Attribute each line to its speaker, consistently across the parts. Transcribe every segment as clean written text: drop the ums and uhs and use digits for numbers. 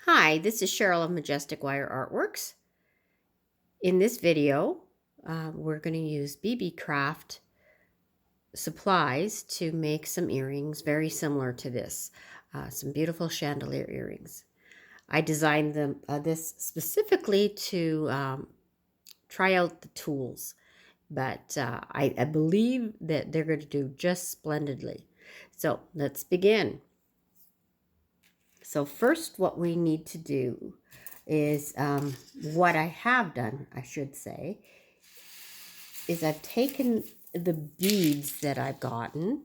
Speaker 1: Hi, this is Cheryl of Majestic Wire Artworks. In this video, we're going to use Beebeecraft supplies to make some earrings very similar to this. Some beautiful chandelier earrings. I designed this specifically to try out the tools, but I believe that they're going to do just splendidly. So let's begin. So first, what we need to do is what I have done, I should say, is I've taken the beads that I've gotten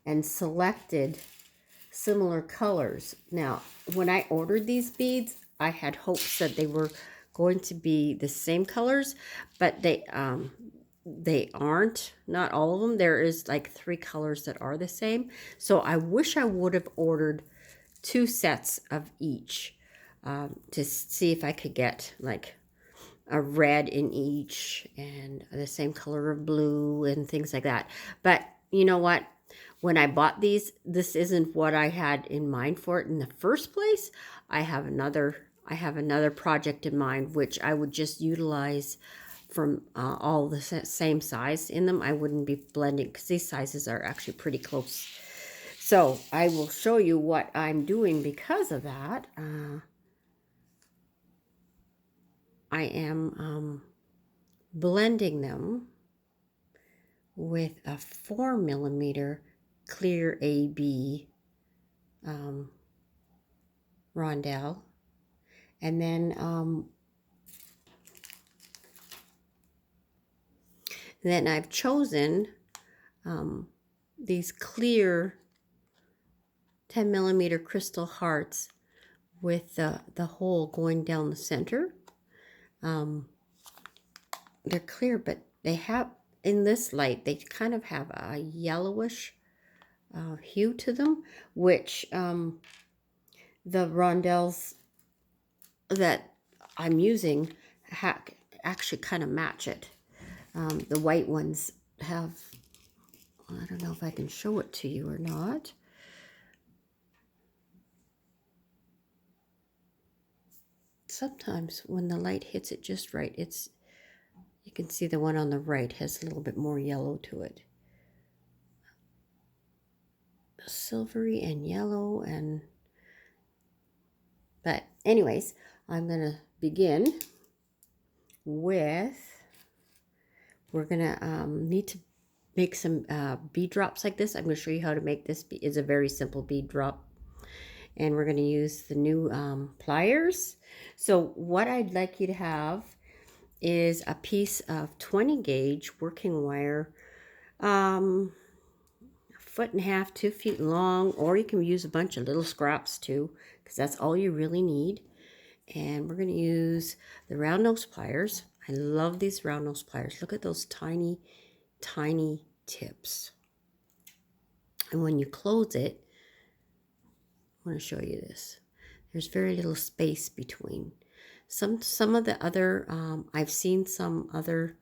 Speaker 1: and selected similar colors. Now, when I ordered these beads, I had hopes that they were going to be the same colors, but they aren't. Not all of them. There is like 3 colors that are the same. So I wish I would have ordered 2 sets of each to see if I could get like a red in each and the same color of blue and things like that. But you know what? When I bought these, this isn't what I had in mind for it in the first place. I have another project in mind which I would just utilize from all the same size in them. I wouldn't be blending because these sizes are actually pretty close. So I will show you what I'm doing because of that. I am blending them with a 4mm clear AB rondelle. And then I've chosen these clear 10mm crystal hearts with the hole going down the center. They're clear, but they have, in this light, they kind of have a yellowish hue to them, which the rondelles that I'm using actually kind of match it. The white ones have, I don't know if I can show it to you or not. Sometimes when the light hits it just right, you can see the one on the right has a little bit more yellow to it. Silvery and yellow but anyways, I'm going to begin with, we're going to need to make some bead drops like this. I'm going to show you how to make this. It's a very simple bead drop. And we're going to use the new pliers. So what I'd like you to have is a piece of 20 gauge working wire, 1.5 feet, 2 feet long, or you can use a bunch of little scraps too, because that's all you really need. And we're going to use the round nose pliers. I love these round nose pliers. Look at those tiny, tiny tips. And when you close it, I want to show you this. There's very little space between. Some of the other, I've seen some other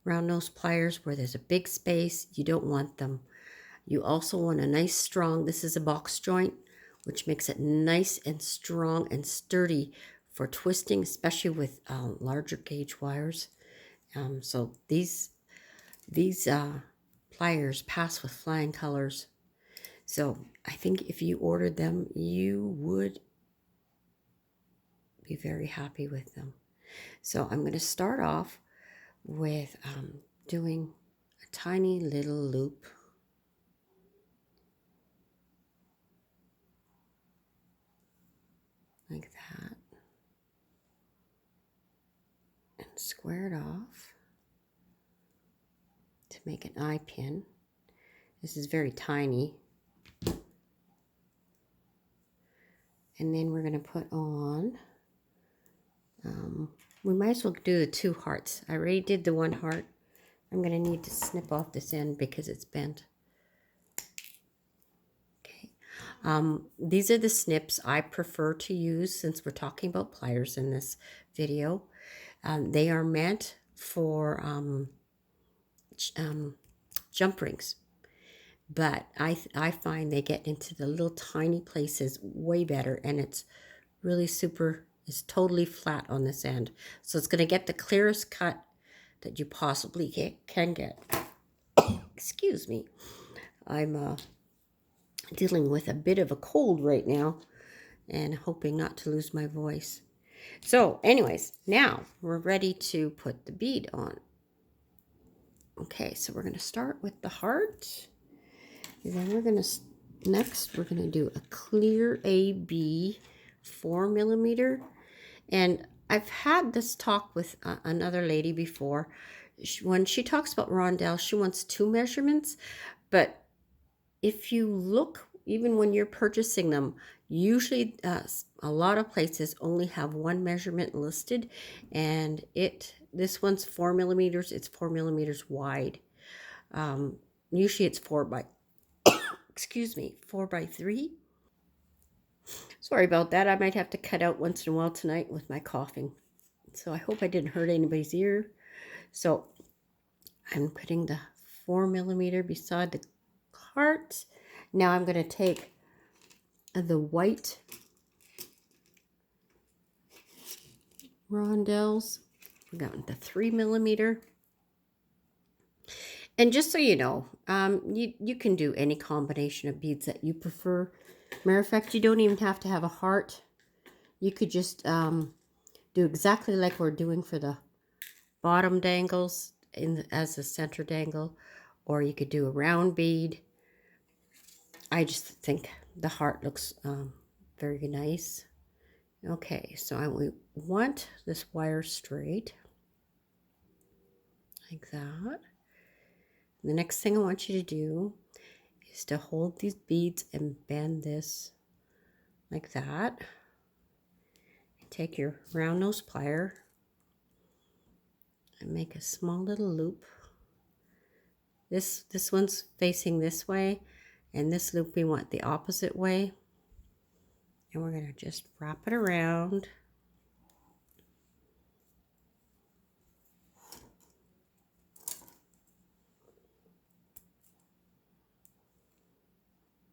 Speaker 1: round nose pliers where there's a big space. You don't want them. You also want a nice strong, this is a box joint, which makes it nice and strong and sturdy for twisting, especially with larger gauge wires. So these pliers pass with flying colors. So I think if you ordered them, you would be very happy with them. So I'm going to start off with doing a tiny little loop. Like that. And square it off to make an eye pin. This is very tiny. And then we're going to put on, we might as well do the 2 hearts. I already did the 1 heart. I'm going to need to snip off this end because it's bent. Okay. These are the snips I prefer to use since we're talking about pliers in this video. They are meant for jump rings. But I find they get into the little tiny places way better, and it's really super, is totally flat on this end. So it's going to get the clearest cut that you possibly can get. Excuse me. I'm dealing with a bit of a cold right now and hoping not to lose my voice. So anyways, now we're ready to put the bead on. Okay, so we're going to start with the heart. And then we're going to, next we're going to do a clear AB 4mm. And I've had this talk with another lady before. When she talks about rondelles, she wants 2 measurements. But if you look, even when you're purchasing them, usually a lot of places only have 1 measurement listed. And this one's 4mm. It's 4mm wide. Usually it's 4x3. Sorry about that. I might have to cut out once in a while tonight with my coughing. So I hope I didn't hurt anybody's ear. So I'm putting the 4mm beside the heart. Now I'm going to take the white rondelles. We got the 3mm. And just so you know, you can do any combination of beads that you prefer. Matter of fact, you don't even have to have a heart. You could just do exactly like we're doing for the bottom dangles as a center dangle, or you could do a round bead. I just think the heart looks very nice. Okay, so we want this wire straight like that. The next thing I want you to do is to hold these beads and bend this like that. Take your round nose plier and make a small little loop. This one's facing this way, and this loop we want the opposite way. And we're going to just wrap it around.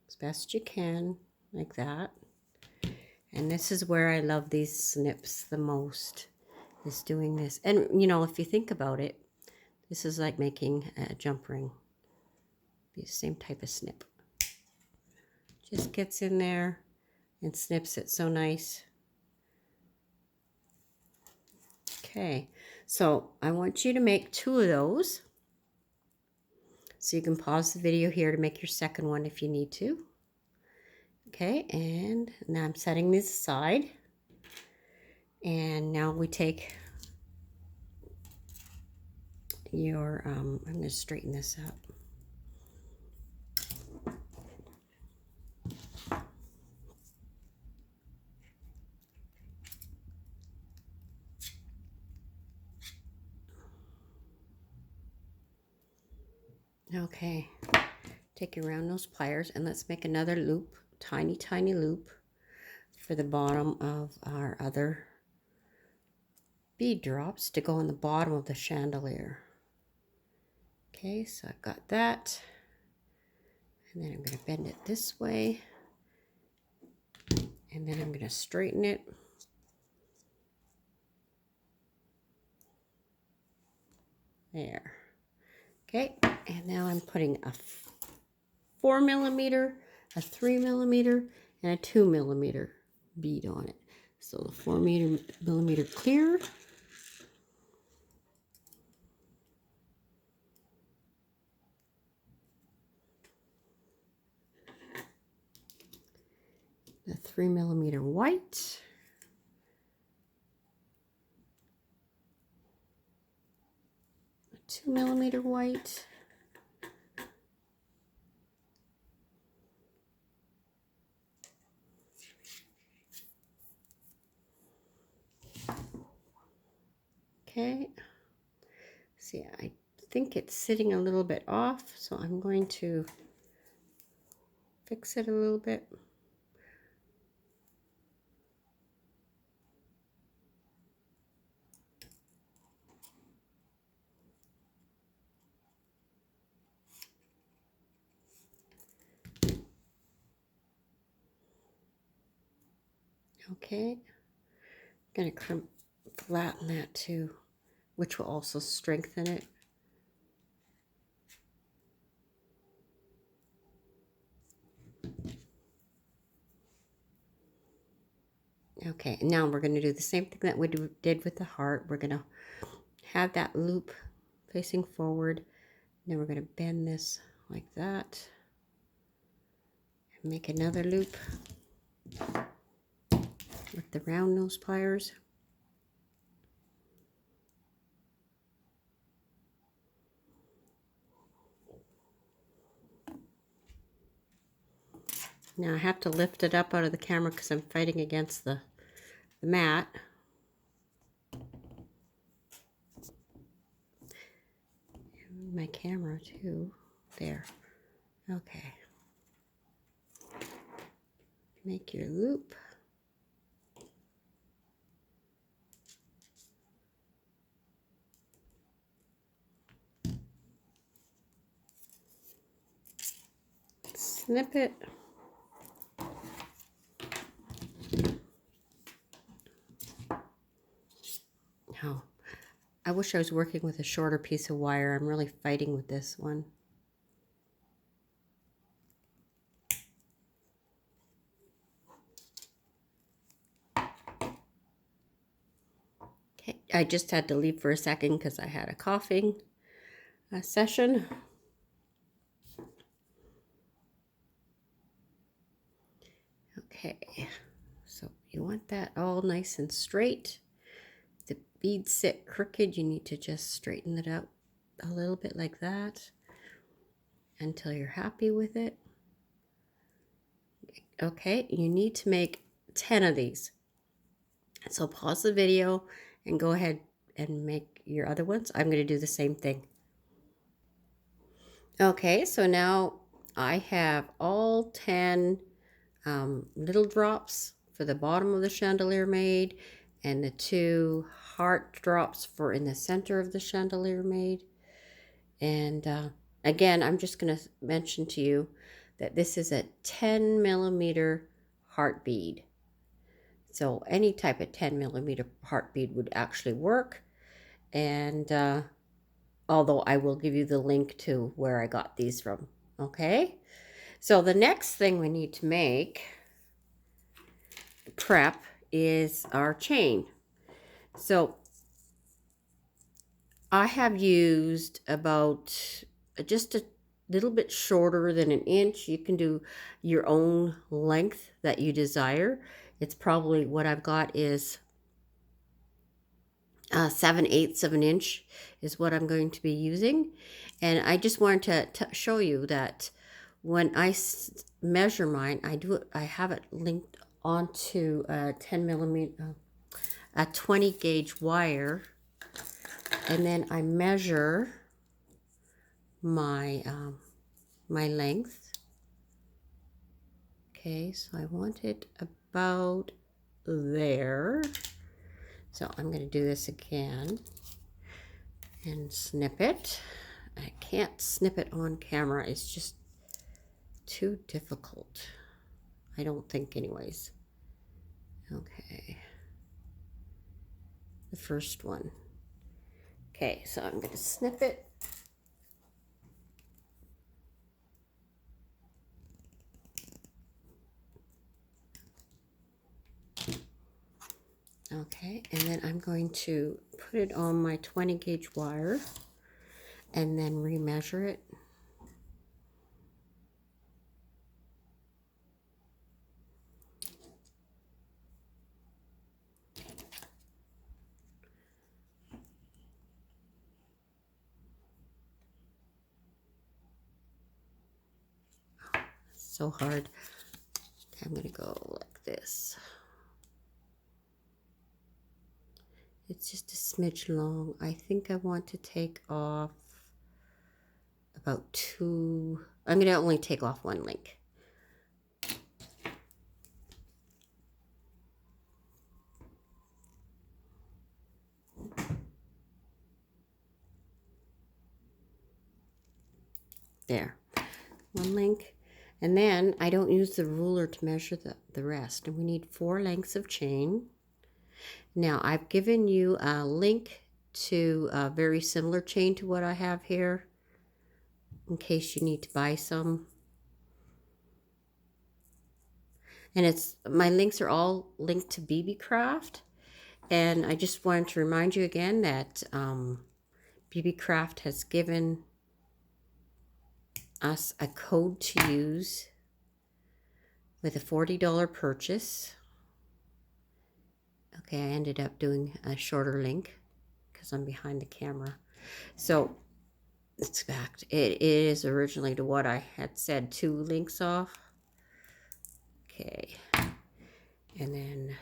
Speaker 1: As best you can, like that. And this is where I love these snips the most, is doing this. And, you know, if you think about it, this is like making a jump ring. Be the same type of snip. Just gets in there and snips it so nice. Okay, so I want you to make 2 of those. So you can pause the video here to make your second one if you need to. Okay, and now I'm setting these aside. And now we take your, I'm going to straighten this up. Okay, take your round nose pliers and let's make another loop, tiny, tiny loop for the bottom of our other bead drops to go on the bottom of the chandelier. Okay, so I've got that. And then I'm going to bend it this way. And then I'm going to straighten it. There. Okay, and now I'm putting a 4mm, a 3mm, and a 2mm bead on it. So the 4mm clear. The 3mm white. A 2mm white. Okay. See, I think it's sitting a little bit off, so I'm going to fix it a little bit. Okay, I'm gonna flatten that too, which will also strengthen it. Okay, and now we're going to do the same thing that we did with the heart. We're going to have that loop facing forward. Then we're going to bend this like that. And make another loop with the round nose pliers. Now I have to lift it up out of the camera because I'm fighting against the mat. And my camera too. There. Okay. Make your loop. Snip it. Oh, I wish I was working with a shorter piece of wire. I'm really fighting with this one. Okay, I just had to leave for a second because I had a coughing session. Okay, so you want that all nice and straight. The beads sit crooked, you need to just straighten it out a little bit like that until you're happy with it. Okay, you need to make 10 of these. So pause the video and go ahead and make your other ones. I'm going to do the same thing. Okay, so now I have all 10 little drops for the bottom of the chandelier made, and the 2 heart drops for in the center of the chandelier made. And again, I'm just going to mention to you that this is a 10 millimeter heart bead. So any type of 10 millimeter heart bead would actually work. And although I will give you the link to where I got these from. Okay. So the next thing we need to prep is our chain. So I have used about just a little bit shorter than an inch. You can do your own length that you desire. It's probably what I've got is 7/8 of an inch is what I'm going to be using. And I just wanted to show you that when I measure mine, I have it linked onto a 10 millimeter, a 20 gauge wire, and then I measure my my length. Okay, so I want it about there. So I'm going to do this again and snip it. I can't snip it on camera. It's just too difficult. I don't think anyways. Okay. The first one. Okay, so I'm going to snip it. Okay, and then I'm going to put it on my 20 gauge wire and then remeasure it. So hard. I'm going to go like this. It's just a smidge long. I think I want to take off about 2. I'm going to only take off 1 link. There. 1 link. And then I don't use the ruler to measure the rest. And we need 4 lengths of chain. Now I've given you a link to a very similar chain to what I have here in case you need to buy some. And my links are all linked to Beebeecraft. And I just wanted to remind you again that Beebeecraft has given us a code to use with a $40 purchase. Okay, I ended up doing a shorter link because I'm behind the camera. So it's back. It is originally to what I had said, 2 links off. Okay, and then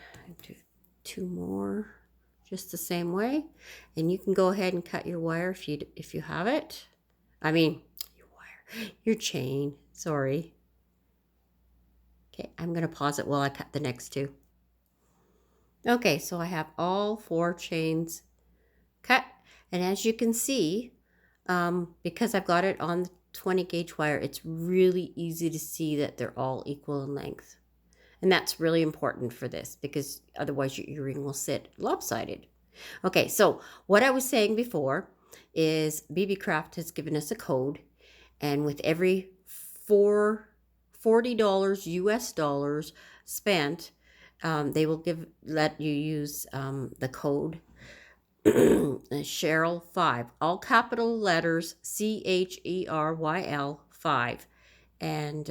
Speaker 1: do 2 more just the same way. And you can go ahead and cut your wire if you have it. I mean, your chain, sorry. Okay, I'm going to pause it while I cut the next 2. Okay, so I have all 4 chains cut. And as you can see, because I've got it on the 20 gauge wire, it's really easy to see that they're all equal in length. And that's really important for this because otherwise your earring will sit lopsided. Okay, so what I was saying before is Beebeecraft has given us a code, and with every $40 US dollars spent, they will let you use the code Cheryl 5, all capital letters, CHERYL 5, and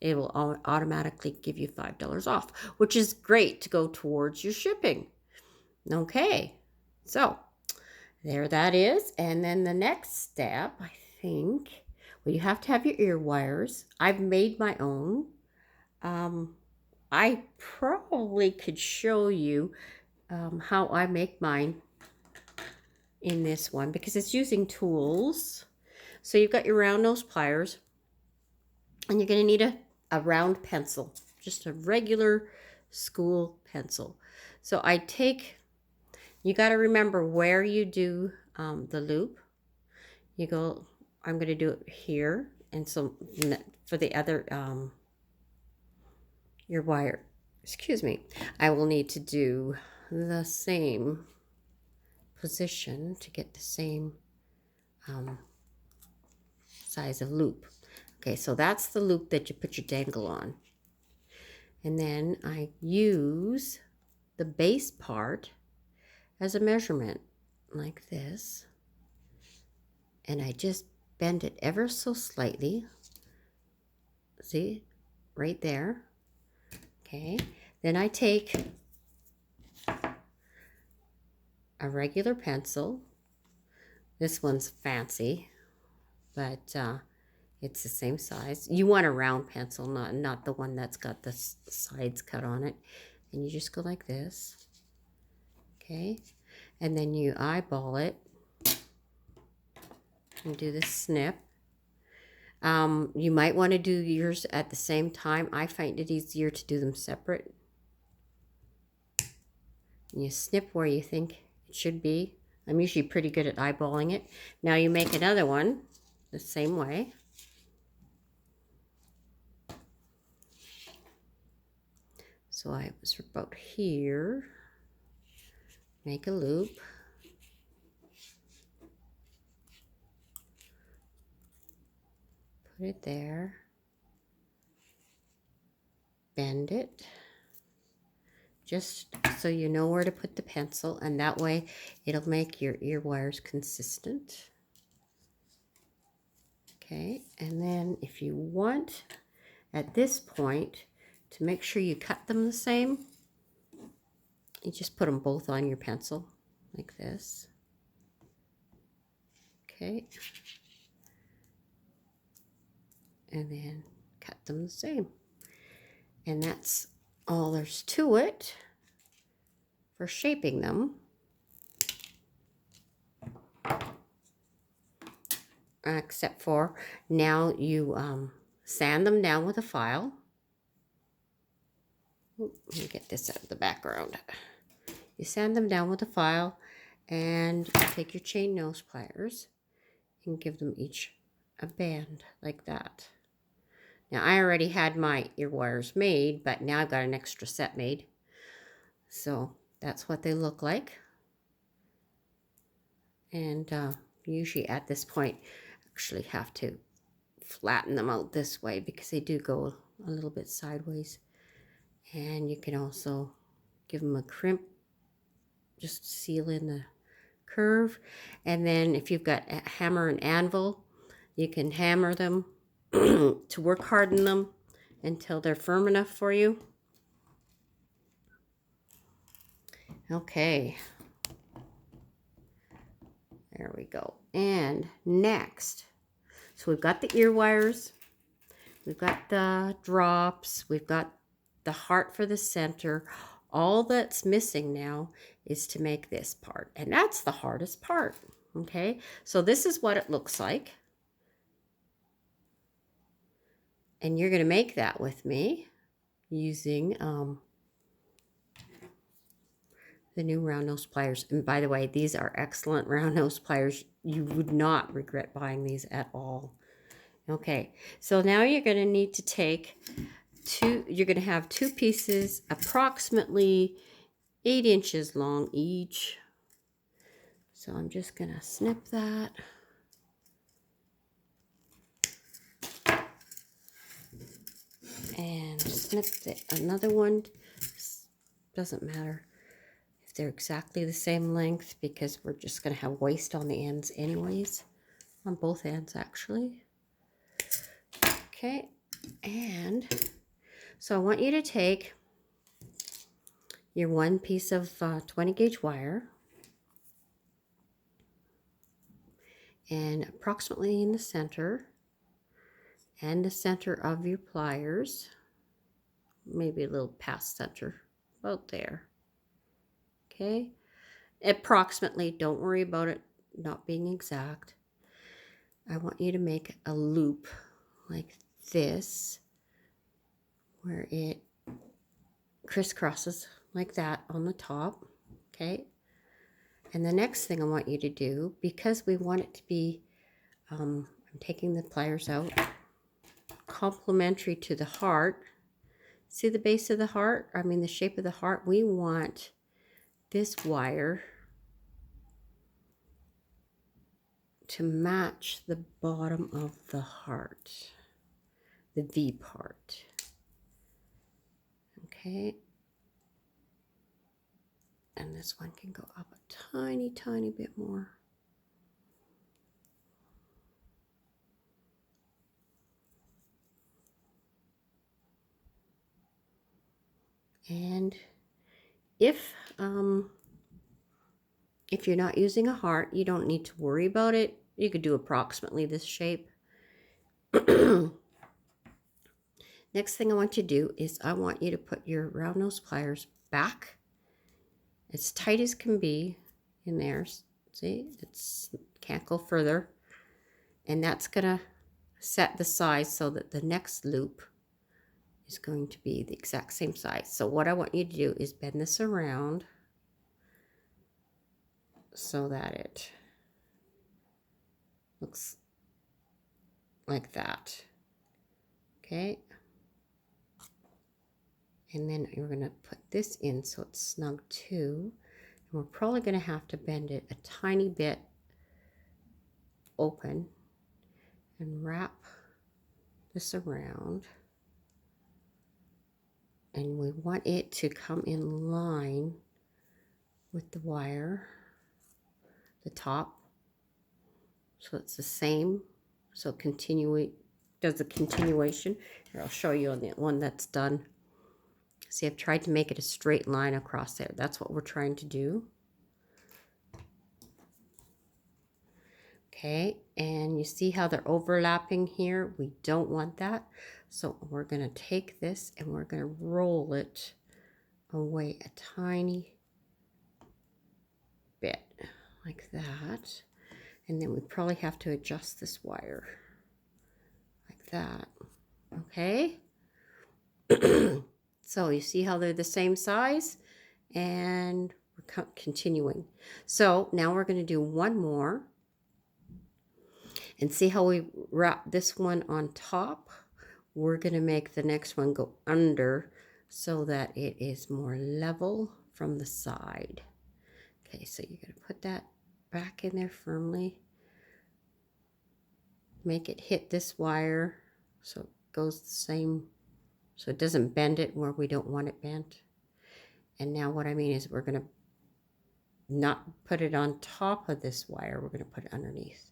Speaker 1: it will automatically give you $5 off, which is great to go towards your shipping. Okay, so there that is. And then the next step, I think, well, you have to have your ear wires. I've made my own. I probably could show you how I make mine in this one because it's using tools. So you've got your round nose pliers, and you're going to need a round pencil, just a regular school pencil. So you got to remember where you do the loop. You go, I'm going to do it here, and so for the other your wire, excuse me, I will need to do the same position to get the same size of loop. Okay, so that's the loop that you put your dangle on. And then I use the base part as a measurement like this. And I just bend it ever so slightly. See, right there. Okay, then I take a regular pencil. This one's fancy, but it's the same size. You want a round pencil, not the one that's got the sides cut on it. And you just go like this. Okay, and then you eyeball it and do the snip. You might want to do yours at the same time. I find it easier to do them separate. And you snip where you think it should be. I'm usually pretty good at eyeballing it. Now you make another one the same way. So I was about here. Make a loop. Put it there. Bend it. Just so you know where to put the pencil, and that way it'll make your ear wires consistent. Okay, and then if you want, at this point, to make sure you cut them the same, you just put them both on your pencil like this. Okay, and then cut them the same. And that's all there's to it for shaping them. Except for now you sand them down with a file. Let me get this out of the background. You sand them down with a file, and you take your chain nose pliers and give them each a band like that. Now, I already had my ear wires made, but now I've got an extra set made. So that's what they look like. And usually at this point, actually have to flatten them out this way because they do go a little bit sideways. And you can also give them a crimp, just seal in the curve. And then if you've got a hammer and anvil, you can hammer them to work harden them until they're firm enough for you. Okay, there we go. And next, so we've got the ear wires, we've got the drops, we've got the heart for the center. All that's missing now is to make this part, and that's the hardest part. Okay, so this is what it looks like, and you're going to make that with me using the new round nose pliers. And by the way, these are excellent round nose pliers. You would not regret buying these at all. Okay, so now you're going to need to take you're going to have two pieces approximately 8 inches long each. So I'm just going to snip that. And snip another one. Doesn't matter if they're exactly the same length because we're just going to have waste on the ends anyways. On both ends actually. Okay, and so I want you to take your one piece of 20 gauge wire and approximately in the center and the center of your pliers, maybe a little past center, about there. Okay, approximately, don't worry about it not being exact. I want you to make a loop like this where it crisscrosses like that on the top. Okay, and the next thing I want you to do, because we want it to be I'm taking the pliers out, complementary to the heart. See the base of the heart? I mean the shape of the heart. We want this wire to match the bottom of the heart, the V part. Okay, and this one can go up a tiny, tiny bit more. And if you're not using a heart, you don't need to worry about it. You could do approximately this shape. Next thing I want you to do is I want you to put your round nose pliers back as tight as can be in there. See, it's can't go further. And that's gonna set the size so that the next loop is going to be the exact same size. So what I want you to do is bend this around so that it looks like that. Okay. And then we're going to put this in so it's snug too. And we're probably going to have to bend it a tiny bit open and wrap this around. And we want it to come in line with the wire, the top. So it's the same. So does the continuation. Here, I'll show you on the one that's done. See, I've tried to make it a straight line across there. That's what we're trying to do. Okay, and you see how they're overlapping here? We don't want that. So we're going to take this and we're going to roll it away a tiny bit like that. And then we probably have to adjust this wire like that. Okay. So you see how they're the same size, and we're continuing. So now we're going to do one more and see how we wrap this one on top we're going to make the next one go under so that it is more level from the side. Okay, so you're going to put that back in there firmly. Make it hit this wire so it goes the same, so it doesn't bend it where we don't want it bent. And now what I mean is we're going to not put it on top of this wire, we're going to put it underneath.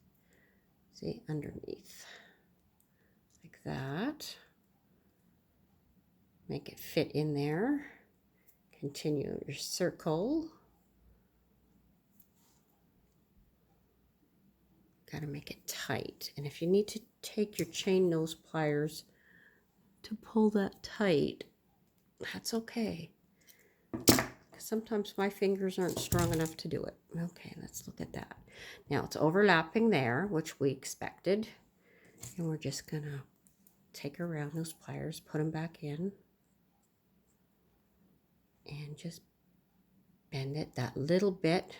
Speaker 1: See, underneath. Like that. Make it fit in there. Continue your circle. Got to make it tight. And if you need to take your chain nose pliers to pull that tight, that's okay. Sometimes my fingers aren't strong enough to do it. Okay, let's look at that. Now it's overlapping there, which we expected. And we're just going to take around those pliers, put them back in, and just bend it that little bit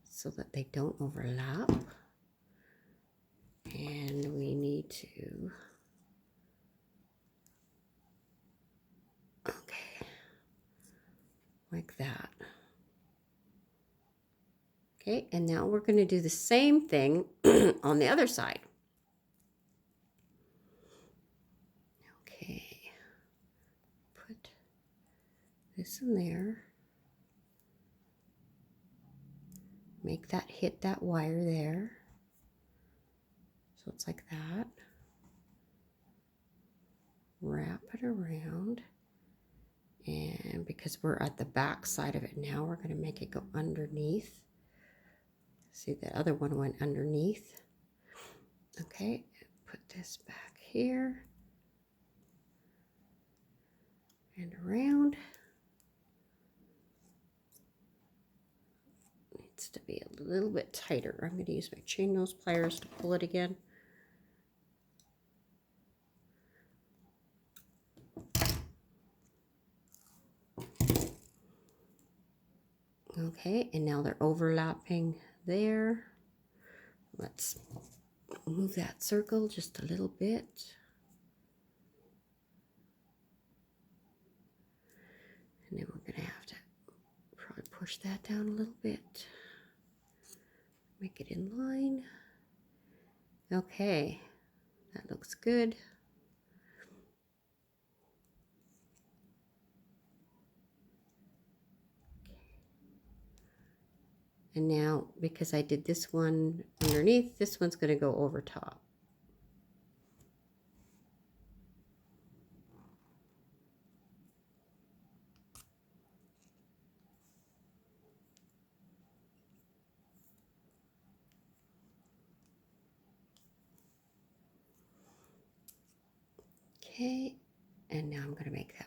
Speaker 1: so that they don't overlap. And we need to, okay, like that. Okay, and now we're going to do the same thing on the other side. Okay, put this in there. Make that hit that wire there. So it's like that. Wrap it around. And because we're at the back side of it now, we're going to make it go underneath. See, the other one went underneath. Okay, put this back here. And around. Needs to be a little bit tighter. I'm going to use my chain nose pliers to pull it again. Okay, and now they're overlapping there. Let's move that circle just a little bit. And then we're going to have to probably push that down a little bit. Make it in line. Okay, that looks good. And now, because I did this one underneath, this one's going to go over top. Okay, and now I'm going to make that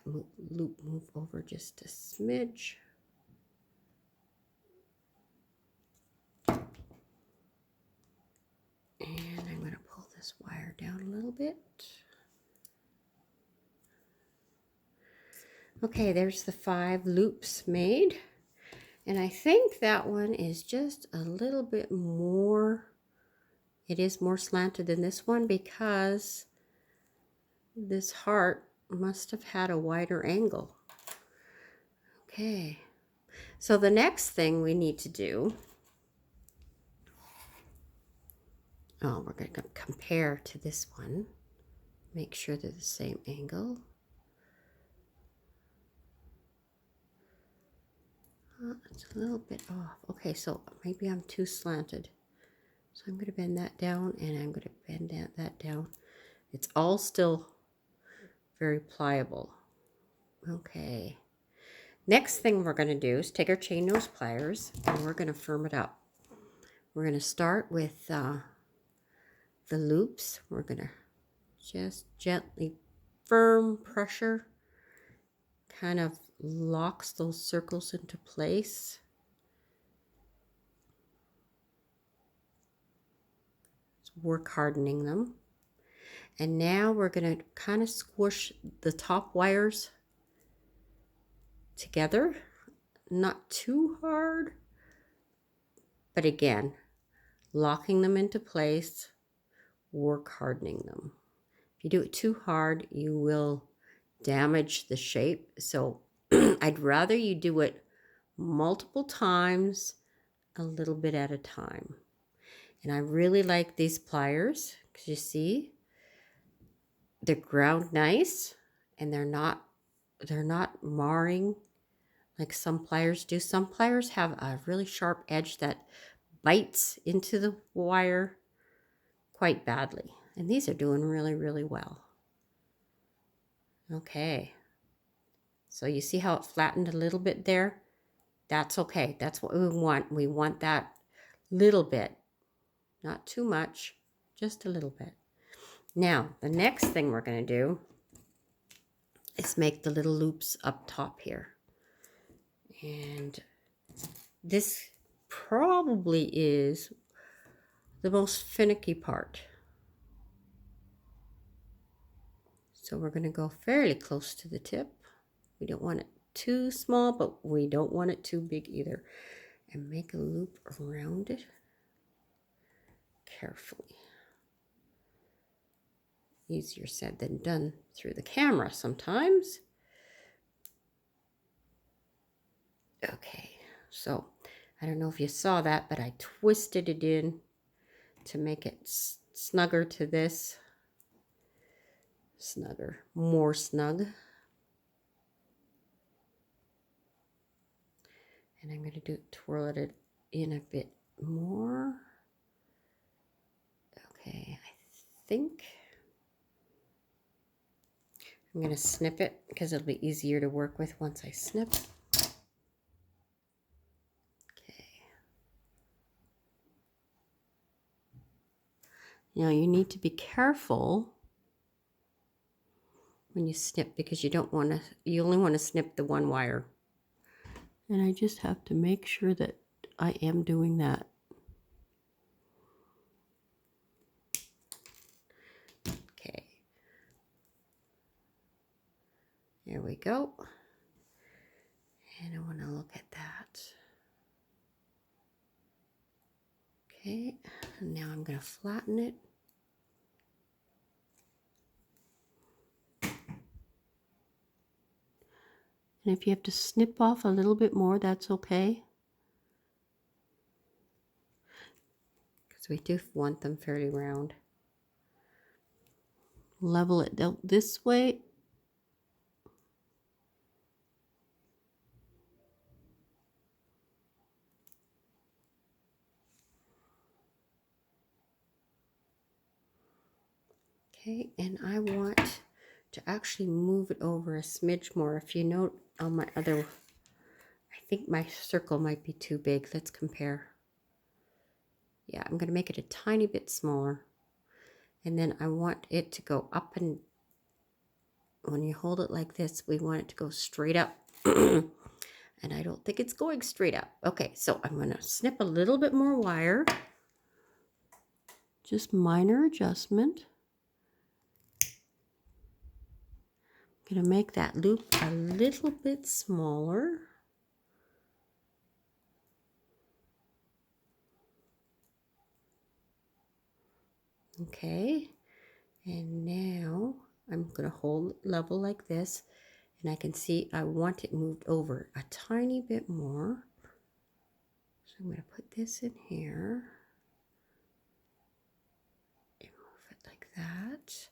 Speaker 1: loop move over just a smidge. And I'm going to pull this wire down a little bit. Okay, there's the 5 loops made. And I think that one is just a little bit more, it is more slanted than this one because this heart must have had a wider angle. Okay, so the next thing we need to do, we're going to compare to this one. Make sure they're the same angle. It's a little bit off. Okay, so maybe I'm too slanted. So I'm going to bend that down and I'm going to bend that down. It's all still very pliable. Okay. Next thing we're going to do is take our chain nose pliers and we're going to firm it up. We're going to start with the loops. We're going to just gently firm pressure kind of locks those circles into place. Work hardening them. And now we're going to kind of squish the top wires together, not too hard, but again, locking them into place, work hardening them. If you do it too hard, you will damage the shape. So I'd rather you do it multiple times, a little bit at a time. And I really like these pliers because you see, they're ground nice and they're not marring like some pliers do. Some pliers have a really sharp edge that bites into the wire quite badly. And these are doing really, really well. Okay. So you see how it flattened a little bit there? That's okay. That's what we want. We want that little bit. Not too much, just a little bit. Now, the next thing we're going to do is make the little loops up top here. And this probably is the most finicky part. So we're going to go fairly close to the tip. We don't want it too small, but we don't want it too big either. And make a loop around it carefully. Easier said than done through the camera sometimes. Okay, so I don't know if you saw that, but I twisted it in to make it snugger to this. Snugger, more snug. And I'm going to twirl it in a bit more. Okay, I think I'm going to snip it because it'll be easier to work with once I snip. Okay. Now you need to be careful when you snip because you only want to snip the one wire. And I just have to make sure that I am doing that. Okay. There we go. And I want to look at that. Okay, and now I'm going to flatten it. And if you have to snip off a little bit more, that's okay. Because we do want them fairly round. Level it out this way. Okay, and I want to actually move it over a smidge more. If you note on my other, I think my circle might be too big. Let's compare. Yeah, I'm going to make it a tiny bit smaller. And then I want it to go up, and when you hold it like this, we want it to go straight up. And I don't think it's going straight up. Okay, so I'm going to snip a little bit more wire. Just minor adjustment. I'm going to make that loop a little bit smaller. Okay, and now I'm going to hold it level like this, and I can see I want it moved over a tiny bit more. So I'm going to put this in here and move it like that.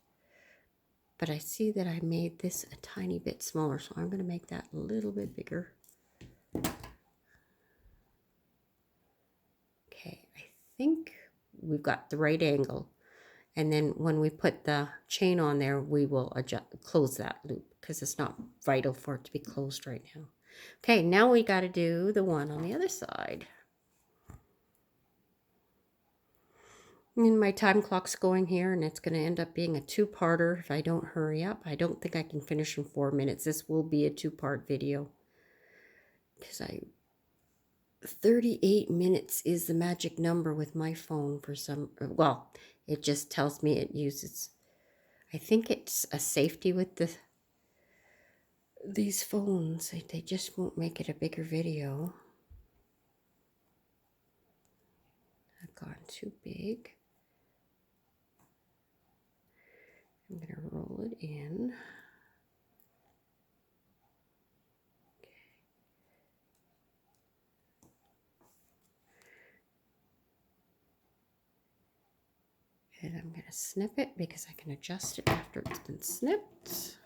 Speaker 1: But I see that I made this a tiny bit smaller, so I'm going to make that a little bit bigger. Okay, I think we've got the right angle. And then when we put the chain on there, we will close that loop because it's not vital for it to be closed right now. Okay, now we got to do the one on the other side. And my time clock's going here, and it's going to end up being a two-parter if I don't hurry up. I don't think I can finish in 4 minutes. This will be a two-part video because 38 minutes is the magic number with my phone for some, well, it just tells me it uses, I think it's a safety with these phones. They just won't make it a bigger video. I've gone too big. I'm going to roll it in. And I'm going to snip it because I can adjust it after it's been snipped.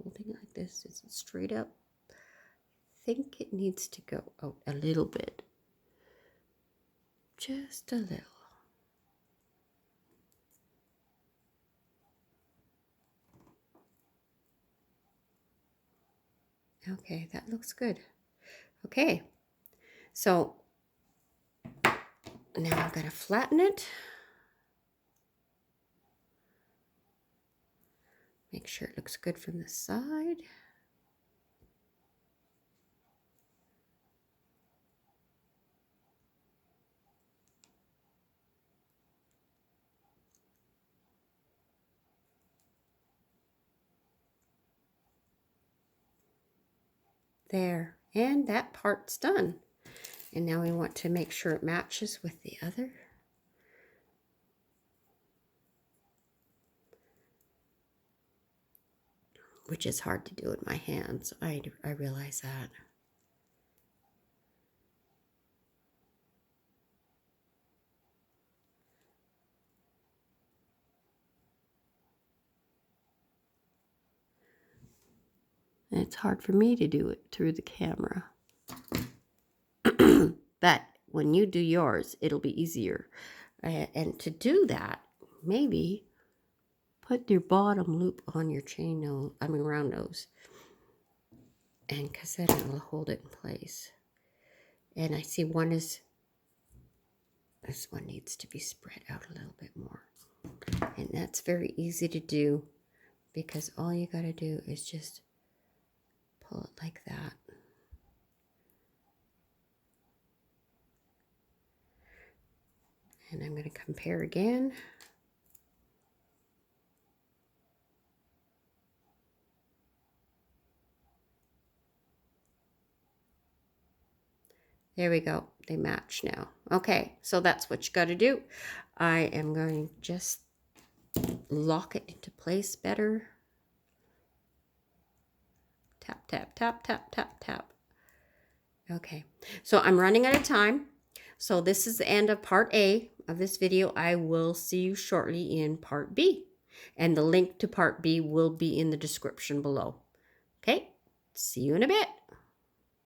Speaker 1: Holding it like this, is it straight up? I think it needs to go out a little bit. Just a little. Okay, that looks good. Okay, so now I'm going to flatten it. Make sure it looks good from the side. There, and that part's done. And now we want to make sure it matches with the other. Which is hard to do with my hands. I realize that. And it's hard for me to do it through the camera. But when you do yours, it'll be easier. And to do that, maybe put your bottom loop on your chain nose, round nose. And because then it will hold it in place. And I see this one needs to be spread out a little bit more. And that's very easy to do because all you got to do is just pull it like that. And I'm going to compare again. There we go. They match now. Okay, so that's what you got to do. I am going to just lock it into place better. Tap, tap, tap, tap, tap, tap. Okay, so I'm running out of time. So this is the end of part A of this video. I will see you shortly in part B. And the link to part B will be in the description below. Okay, see you in a bit.